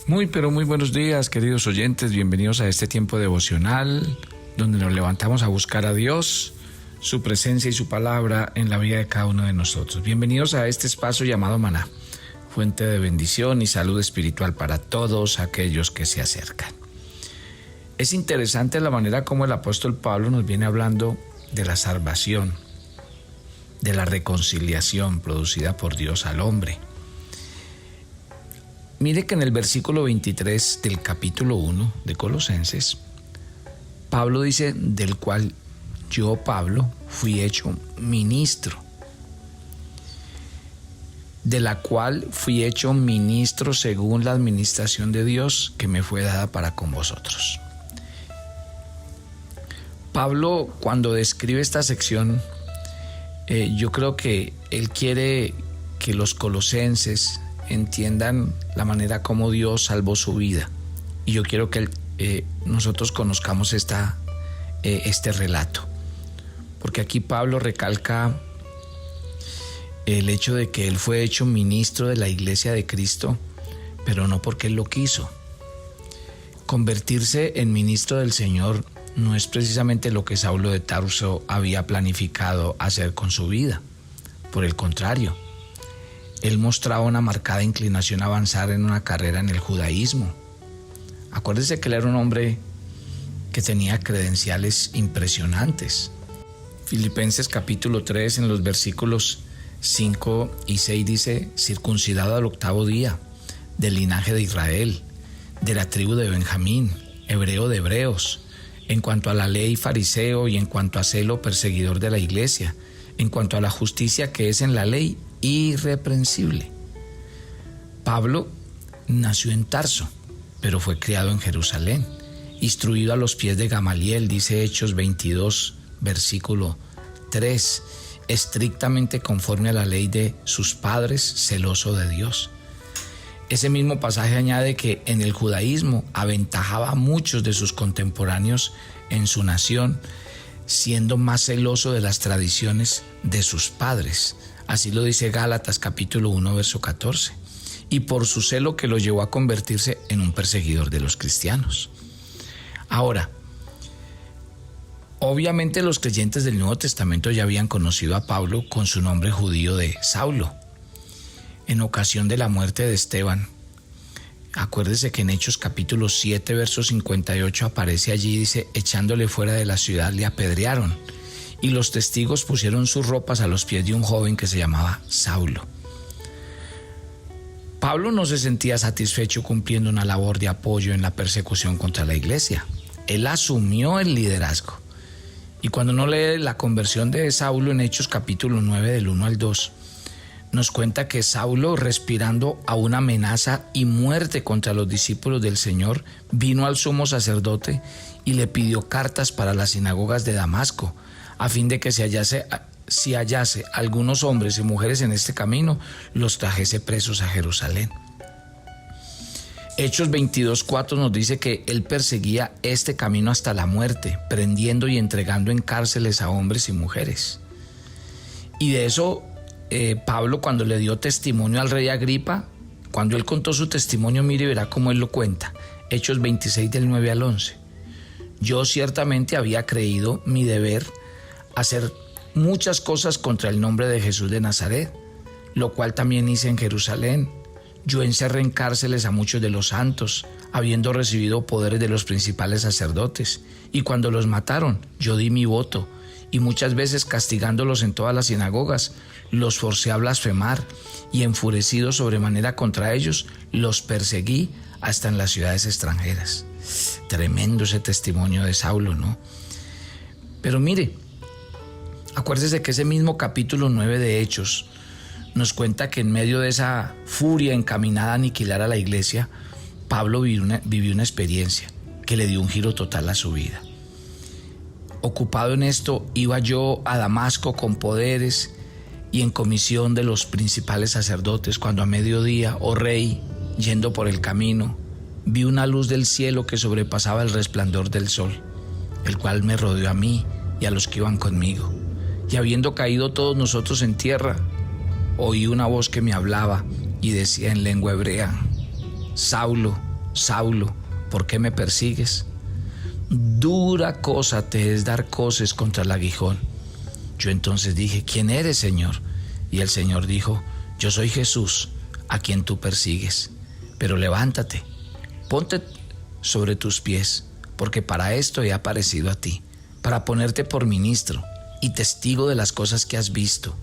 Pero muy buenos días, queridos oyentes. Bienvenidos a este tiempo devocional donde nos levantamos a buscar a Dios, su presencia y su palabra en la vida de cada uno de nosotros. Bienvenidos a este espacio llamado Maná, fuente de bendición y salud espiritual para todos aquellos que se acercan. Es interesante la manera como el apóstol Pablo nos viene hablando de la salvación, de la reconciliación producida por Dios al hombre. Mire que en el versículo 23 del capítulo 1 de Colosenses, Pablo dice, del cual yo, Pablo, fui hecho ministro. De la cual fui hecho ministro según la administración de Dios que me fue dada para con vosotros. Pablo, cuando describe esta sección, yo creo que él quiere que los colosenses entiendan la manera como Dios salvó su vida. Y yo quiero que nosotros conozcamos este relato. Porque aquí Pablo recalca el hecho de que él fue hecho ministro de la iglesia de Cristo, pero no porque él lo quiso. Convertirse en ministro del Señor no es precisamente lo que Saulo de Tarso había planificado hacer con su vida. Por el contrario, él mostraba una marcada inclinación a avanzar en una carrera en el judaísmo. Acuérdese que él era un hombre que tenía credenciales impresionantes. Filipenses capítulo 3 en los versículos 5 y 6 dice: circuncidado al 8º día, del linaje de Israel, de la tribu de Benjamín, hebreo de hebreos, en cuanto a la ley fariseo y en cuanto a celo perseguidor de la iglesia, en cuanto a la justicia que es en la ley, irreprensible. Pablo nació en Tarso, pero fue criado en Jerusalén, instruido a los pies de Gamaliel, dice Hechos 22, versículo 3, estrictamente conforme a la ley de sus padres, celoso de Dios. Ese mismo pasaje añade que en el judaísmo aventajaba a muchos de sus contemporáneos en su nación, siendo más celoso de las tradiciones de sus padres. Así lo dice Gálatas capítulo 1, verso 14. Y por su celo que lo llevó a convertirse en un perseguidor de los cristianos. Ahora, obviamente los creyentes del Nuevo Testamento ya habían conocido a Pablo con su nombre judío de Saulo. En ocasión de la muerte de Esteban, acuérdese que en Hechos capítulo 7, verso 58 aparece allí, dice: echándole fuera de la ciudad le apedrearon. Y los testigos pusieron sus ropas a los pies de un joven que se llamaba Saulo. Pablo no se sentía satisfecho cumpliendo una labor de apoyo en la persecución contra la iglesia. Él asumió el liderazgo. Y cuando uno lee la conversión de Saulo en Hechos capítulo 9 del 1 al 2, nos cuenta que Saulo, respirando a una amenaza y muerte contra los discípulos del Señor, vino al sumo sacerdote y le pidió cartas para las sinagogas de Damasco, a fin de que si hallase algunos hombres y mujeres en este camino, los trajese presos a Jerusalén. Hechos 22:4 nos dice que él perseguía este camino hasta la muerte, prendiendo y entregando en cárceles a hombres y mujeres. Y de eso Pablo, cuando le dio testimonio al rey Agripa, cuando él contó su testimonio, mire y verá cómo él lo cuenta. Hechos 26 del 9 al 11. Yo ciertamente había creído mi deber hacer muchas cosas contra el nombre de Jesús de Nazaret, lo cual también hice en Jerusalén. Yo encerré en cárceles a muchos de los santos, habiendo recibido poderes de los principales sacerdotes, y cuando los mataron, yo di mi voto, y muchas veces castigándolos en todas las sinagogas, los forcé a blasfemar, y enfurecido sobremanera contra ellos, los perseguí hasta en las ciudades extranjeras. Tremendo ese testimonio de Saulo, ¿no? Pero mire, acuérdese que ese mismo capítulo 9 de Hechos nos cuenta que en medio de esa furia encaminada a aniquilar a la iglesia, Pablo vivió una experiencia que le dio un giro total a su vida. Ocupado en esto, iba yo a Damasco con poderes y en comisión de los principales sacerdotes, cuando a mediodía, oh rey, yendo por el camino, vi una luz del cielo que sobrepasaba el resplandor del sol, el cual me rodeó a mí y a los que iban conmigo. Y habiendo caído todos nosotros en tierra, oí una voz que me hablaba y decía en lengua hebrea: Saulo, Saulo, ¿por qué me persigues? Dura cosa te es dar coces contra el aguijón. Yo entonces dije, ¿quién eres, Señor? Y el Señor dijo, yo soy Jesús, a quien tú persigues. Pero levántate, ponte sobre tus pies, porque para esto he aparecido a ti, para ponerte por ministro y testigo de las cosas que has visto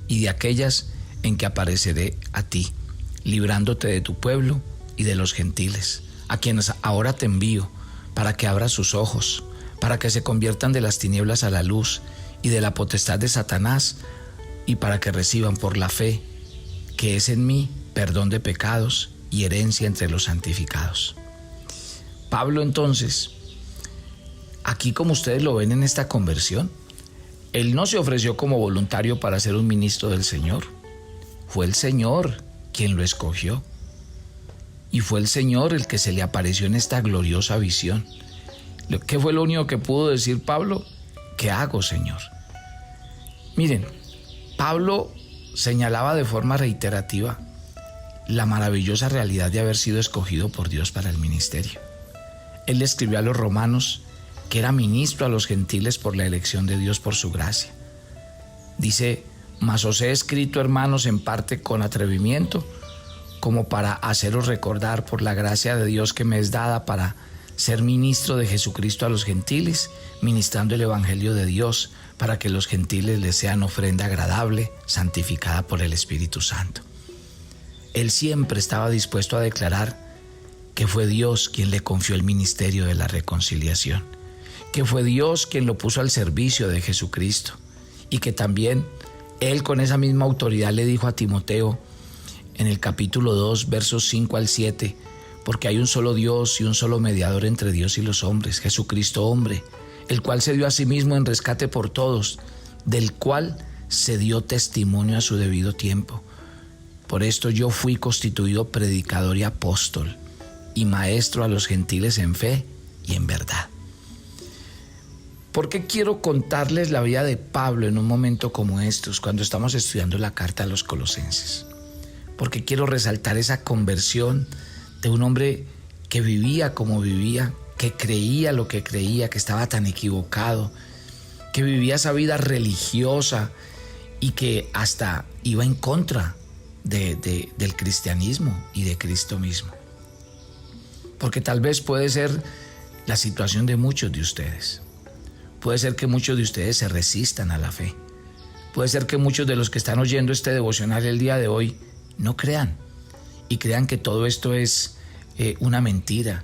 y de aquellas en que apareceré a ti, librándote de tu pueblo y de los gentiles, a quienes ahora te envío, para que abras sus ojos, para que se conviertan de las tinieblas a la luz y de la potestad de Satanás, y para que reciban por la fe que es en mí perdón de pecados y herencia entre los santificados. Pablo entonces, aquí como ustedes lo ven en esta conversión, él no se ofreció como voluntario para ser un ministro del Señor. Fue el Señor quien lo escogió. Y fue el Señor el que se le apareció en esta gloriosa visión. ¿Qué fue lo único que pudo decir Pablo? ¿Qué hago, Señor? Miren, Pablo señalaba de forma reiterativa la maravillosa realidad de haber sido escogido por Dios para el ministerio. Él le escribió a los romanos que era ministro a los gentiles por la elección de Dios por su gracia. Dice, mas os he escrito, hermanos, en parte con atrevimiento, como para haceros recordar por la gracia de Dios que me es dada para ser ministro de Jesucristo a los gentiles, ministrando el evangelio de Dios, para que los gentiles les sean ofrenda agradable, santificada por el Espíritu Santo. Él siempre estaba dispuesto a declarar que fue Dios quien le confió el ministerio de la reconciliación, que fue Dios quien lo puso al servicio de Jesucristo, y que también él con esa misma autoridad le dijo a Timoteo en el capítulo 2, versos 5 al 7, porque hay un solo Dios y un solo mediador entre Dios y los hombres, Jesucristo hombre, el cual se dio a sí mismo en rescate por todos, del cual se dio testimonio a su debido tiempo. Por esto yo fui constituido predicador y apóstol y maestro a los gentiles en fe y en verdad. ¿Por qué quiero contarles la vida de Pablo en un momento como estos, cuando estamos estudiando la carta a los Colosenses? Porque quiero resaltar esa conversión de un hombre que vivía como vivía, que creía lo que creía, que estaba tan equivocado, que vivía esa vida religiosa y que hasta iba en contra del cristianismo y de Cristo mismo. Porque tal vez puede ser la situación de muchos de ustedes. Puede ser que muchos de ustedes se resistan a la fe. Puede ser que muchos de los que están oyendo este devocional el día de hoy no crean y crean que todo esto es una mentira,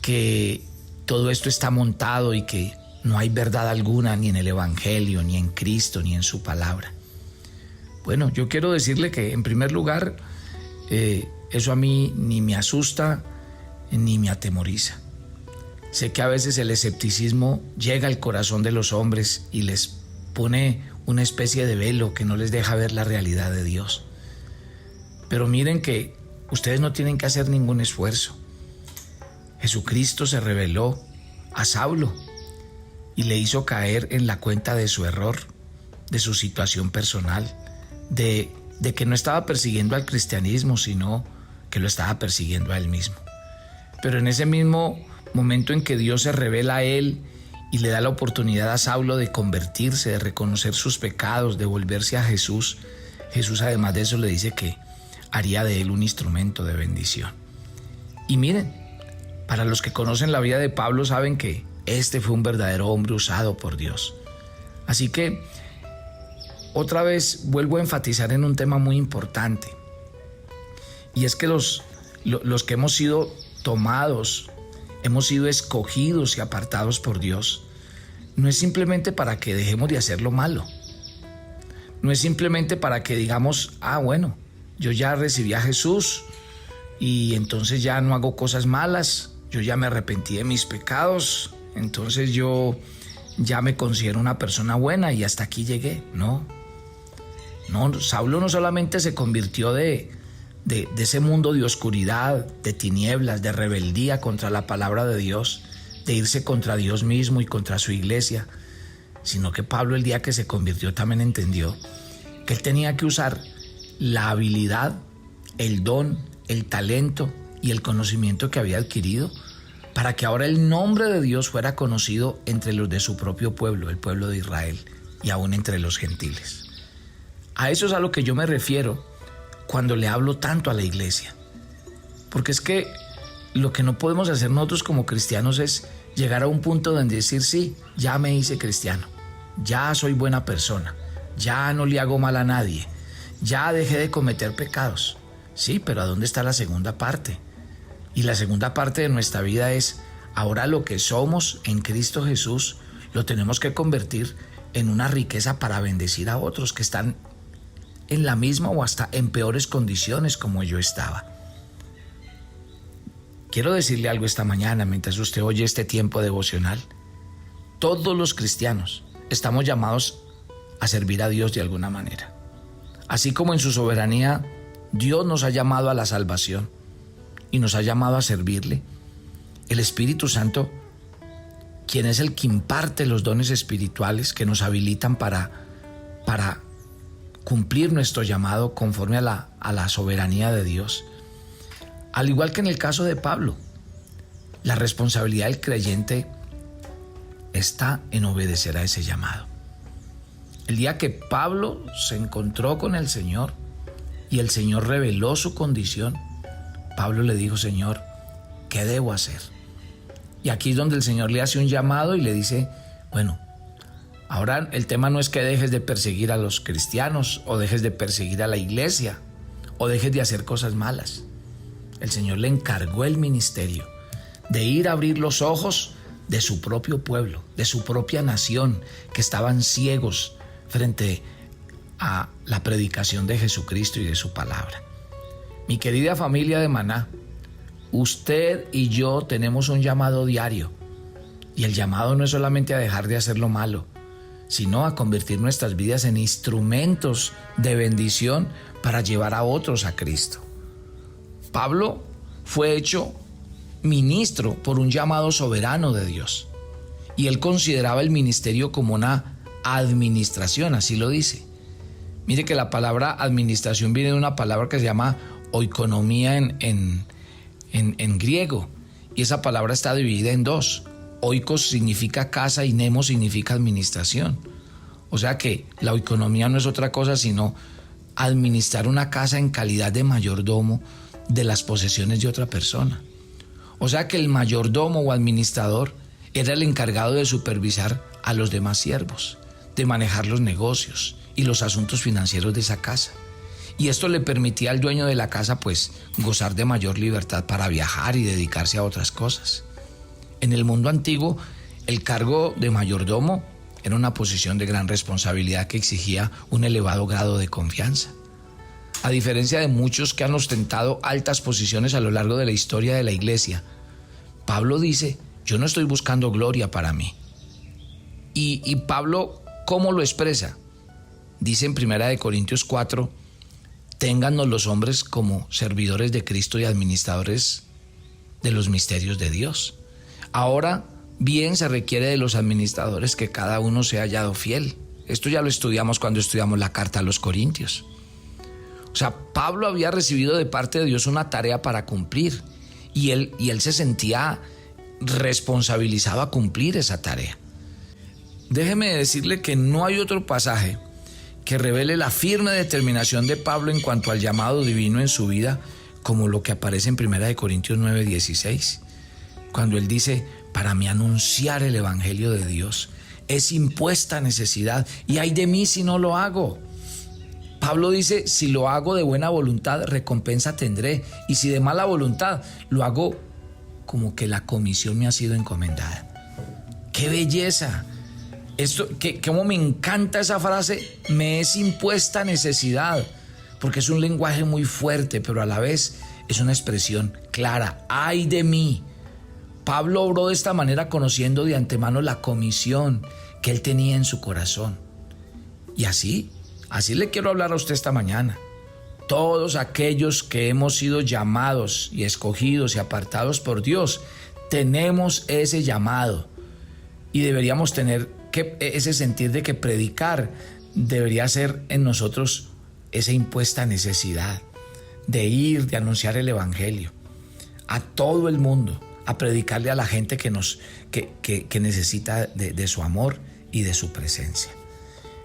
que todo esto está montado y que no hay verdad alguna ni en el Evangelio, ni en Cristo, ni en su palabra. Bueno, yo quiero decirle que en primer lugar, eso a mí ni me asusta ni me atemoriza. Sé que a veces el escepticismo llega al corazón de los hombres y les pone una especie de velo que no les deja ver la realidad de Dios. Pero miren que ustedes no tienen que hacer ningún esfuerzo. Jesucristo se reveló a Saulo y le hizo caer en la cuenta de su error, de su situación personal, de que no estaba persiguiendo al cristianismo, sino que lo estaba persiguiendo a él mismo. Pero en ese mismo momento en que Dios se revela a él y le da la oportunidad a Saulo de convertirse, de reconocer sus pecados, de volverse a Jesús, Jesús además de eso le dice que haría de él un instrumento de bendición. Y miren, para los que conocen la vida de Pablo saben que este fue un verdadero hombre usado por Dios. Así que otra vez vuelvo a enfatizar en un tema muy importante, y es que los que hemos sido tomados, hemos sido escogidos y apartados por Dios, no es simplemente para que dejemos de hacer lo malo, no es simplemente para que digamos, bueno, yo ya recibí a Jesús y entonces ya no hago cosas malas, yo ya me arrepentí de mis pecados, entonces yo ya me considero una persona buena y hasta aquí llegué. No, Saulo no solamente se convirtió de ese mundo de oscuridad, de tinieblas, de rebeldía contra la palabra de Dios, de irse contra Dios mismo y contra su iglesia, sino que Pablo, el día que se convirtió, también entendió que él tenía que usar la habilidad, el don, el talento y el conocimiento que había adquirido, para que ahora el nombre de Dios fuera conocido entre los de su propio pueblo, el pueblo de Israel, y aún entre los gentiles. A eso es a lo que yo me refiero cuando le hablo tanto a la iglesia. Porque es que lo que no podemos hacer nosotros como cristianos es llegar a un punto donde decir, sí, ya me hice cristiano, ya soy buena persona, ya no le hago mal a nadie, ya dejé de cometer pecados. Sí, pero ¿a dónde está la segunda parte? Y la segunda parte de nuestra vida es, ahora lo que somos en Cristo Jesús lo tenemos que convertir en una riqueza para bendecir a otros que están en la misma o hasta en peores condiciones como yo estaba. Quiero decirle algo esta mañana mientras usted oye este tiempo devocional. Todos los cristianos estamos llamados a servir a Dios de alguna manera. Así como en su soberanía Dios nos ha llamado a la salvación y nos ha llamado a servirle, el Espíritu Santo, quien es el que imparte los dones espirituales que nos habilitan para cumplir nuestro llamado conforme a la soberanía de Dios. Al igual que en el caso de Pablo, la responsabilidad del creyente está en obedecer a ese llamado. El día que Pablo se encontró con el Señor y el Señor reveló su condición, Pablo le dijo, Señor, ¿qué debo hacer? Y aquí es donde el Señor le hace un llamado y le dice, bueno, ahora el tema no es que dejes de perseguir a los cristianos o dejes de perseguir a la iglesia o dejes de hacer cosas malas. El Señor le encargó el ministerio de ir a abrir los ojos de su propio pueblo, de su propia nación, que estaban ciegos frente a la predicación de Jesucristo y de su palabra. Mi querida familia de Maná, usted y yo tenemos un llamado diario, y el llamado no es solamente a dejar de hacer lo malo, sino a convertir nuestras vidas en instrumentos de bendición para llevar a otros a Cristo. Pablo fue hecho ministro por un llamado soberano de Dios, y él consideraba el ministerio como una administración, así lo dice. Mire que la palabra administración viene de una palabra que se llama oikonomía en griego, y esa palabra está dividida en dos. Oikos significa casa y nemo significa administración. O sea que la oikonomía no es otra cosa sino administrar una casa en calidad de mayordomo de las posesiones de otra persona. O sea que el mayordomo o administrador era el encargado de supervisar a los demás siervos, de manejar los negocios y los asuntos financieros de esa casa. Y esto le permitía al dueño de la casa pues gozar de mayor libertad para viajar y dedicarse a otras cosas. En el mundo antiguo, el cargo de mayordomo era una posición de gran responsabilidad que exigía un elevado grado de confianza. A diferencia de muchos que han ostentado altas posiciones a lo largo de la historia de la iglesia, Pablo dice, yo no estoy buscando gloria para mí. Y Pablo, ¿cómo lo expresa? Dice en 1 Corintios 4, téngannos los hombres como servidores de Cristo y administradores de los misterios de Dios. Ahora bien se requiere de los administradores que cada uno sea hallado fiel. Esto ya lo estudiamos cuando estudiamos la carta a los Corintios. O sea, Pablo había recibido de parte de Dios una tarea para cumplir y él se sentía responsabilizado a cumplir esa tarea. Déjeme decirle que no hay otro pasaje que revele la firme determinación de Pablo en cuanto al llamado divino en su vida como lo que aparece en 1 Corintios 9:16, cuando él dice, para mí anunciar el evangelio de Dios es impuesta necesidad y ay de mí si no lo hago. Pablo dice, si lo hago de buena voluntad, recompensa tendré, y si de mala voluntad, lo hago como que la comisión me ha sido encomendada. ¡Qué belleza! Cómo me encanta esa frase, me es impuesta necesidad, porque es un lenguaje muy fuerte, pero a la vez es una expresión clara. ¡Ay de mí! Pablo obró de esta manera conociendo de antemano la comisión que él tenía en su corazón. Y así le quiero hablar a usted esta mañana. Todos aquellos que hemos sido llamados y escogidos y apartados por Dios, tenemos ese llamado y deberíamos tener ese sentir de que predicar debería ser en nosotros esa impuesta necesidad de ir, de anunciar el evangelio. a todo el mundo, a predicarle a la gente que necesita de su amor y de su presencia.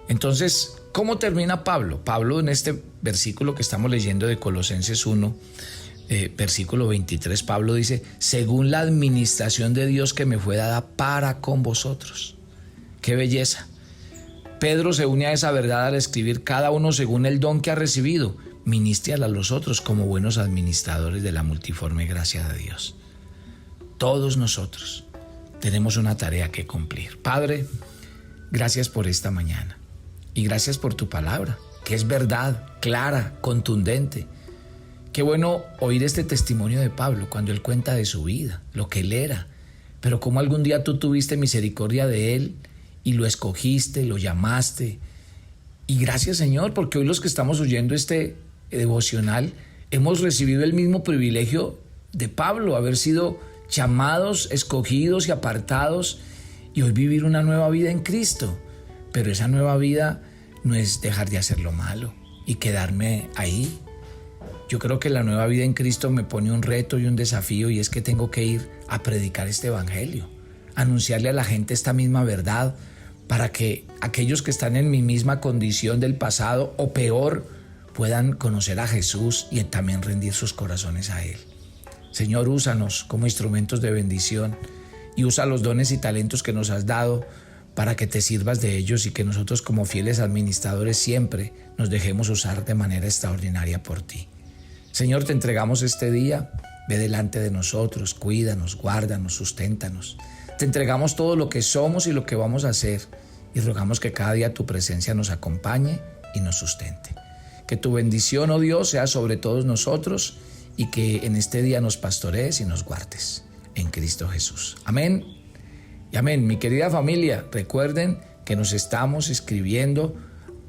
Entonces, ¿cómo termina Pablo? Pablo, en este versículo que estamos leyendo de Colosenses 1, versículo 23, Pablo dice: según la administración de Dios que me fue dada para con vosotros. ¡Qué belleza! Pedro se une a esa verdad al escribir: cada uno según el don que ha recibido, ministre a los otros como buenos administradores de la multiforme gracia de Dios. Todos nosotros tenemos una tarea que cumplir. Padre, gracias por esta mañana y gracias por tu palabra, que es verdad, clara, contundente. Qué bueno oír este testimonio de Pablo cuando él cuenta de su vida, lo que él era, pero cómo algún día tú tuviste misericordia de él y lo escogiste, lo llamaste. Y gracias, Señor, porque hoy los que estamos oyendo este devocional hemos recibido el mismo privilegio de Pablo, haber sido llamados, escogidos y apartados, y hoy vivir una nueva vida en Cristo. Pero esa nueva vida no es dejar de hacer lo malo y quedarme ahí. Yo creo que la nueva vida en Cristo me pone un reto y un desafío, y es que tengo que ir a predicar este evangelio, anunciarle a la gente esta misma verdad, para que aquellos que están en mi misma condición del pasado o peor puedan conocer a Jesús y también rendir sus corazones a Él. Señor, úsanos como instrumentos de bendición y usa los dones y talentos que nos has dado para que te sirvas de ellos, y que nosotros como fieles administradores siempre nos dejemos usar de manera extraordinaria por ti. Señor, te entregamos este día. Ve delante de nosotros, cuídanos, guárdanos, susténtanos. Te entregamos todo lo que somos y lo que vamos a hacer, y rogamos que cada día tu presencia nos acompañe y nos sustente. Que tu bendición, oh Dios, sea sobre todos nosotros, y que en este día nos pastorees y nos guardes. En Cristo Jesús. Amén y amén. Mi querida familia, recuerden que nos estamos inscribiendo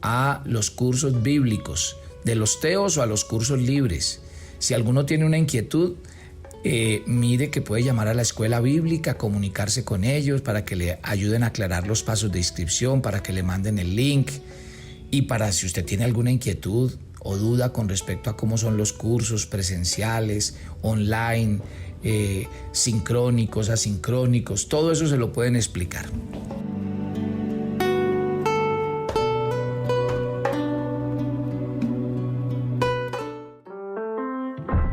a los cursos bíblicos, de los teos o a los cursos libres. Si alguno tiene una inquietud, mire que puede llamar a la escuela bíblica, comunicarse con ellos para que le ayuden a aclarar los pasos de inscripción, para que le manden el link, y para si usted tiene alguna inquietud o duda con respecto a cómo son los cursos presenciales, online, sincrónicos, asincrónicos, todo eso se lo pueden explicar.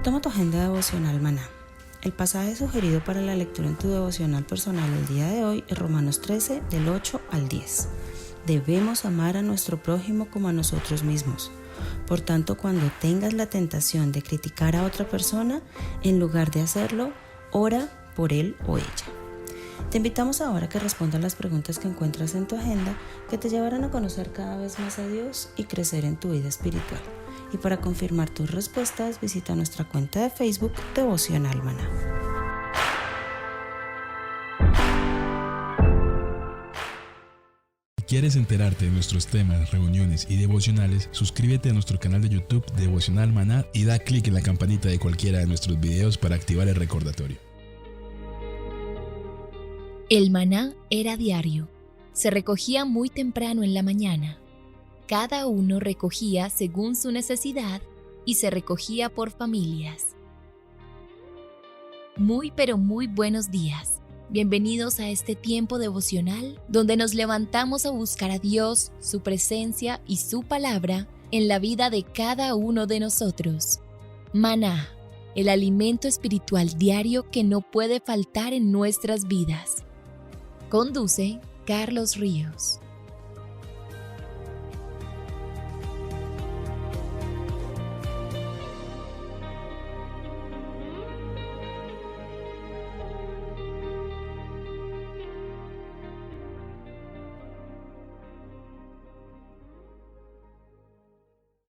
Toma tu agenda devocional Maná. El pasaje sugerido para la lectura en tu devocional personal el día de hoy es Romanos 13, del 8 al 10. Debemos amar a nuestro prójimo como a nosotros mismos. Por tanto, cuando tengas la tentación de criticar a otra persona, en lugar de hacerlo, ora por él o ella. Te invitamos ahora a que respondas las preguntas que encuentras en tu agenda, que te llevarán a conocer cada vez más a Dios y crecer en tu vida espiritual. Y para confirmar tus respuestas, visita nuestra cuenta de Facebook Devocional Maná. Si quieres enterarte de nuestros temas, reuniones y devocionales, suscríbete a nuestro canal de YouTube Devocional Maná y da clic en la campanita de cualquiera de nuestros videos para activar el recordatorio. El maná era diario. Se recogía muy temprano en la mañana. Cada uno recogía según su necesidad y se recogía por familias. Muy pero muy buenos días. Bienvenidos a este tiempo devocional donde nos levantamos a buscar a Dios, su presencia y su palabra en la vida de cada uno de nosotros. Maná, el alimento espiritual diario que no puede faltar en nuestras vidas. Conduce Carlos Ríos.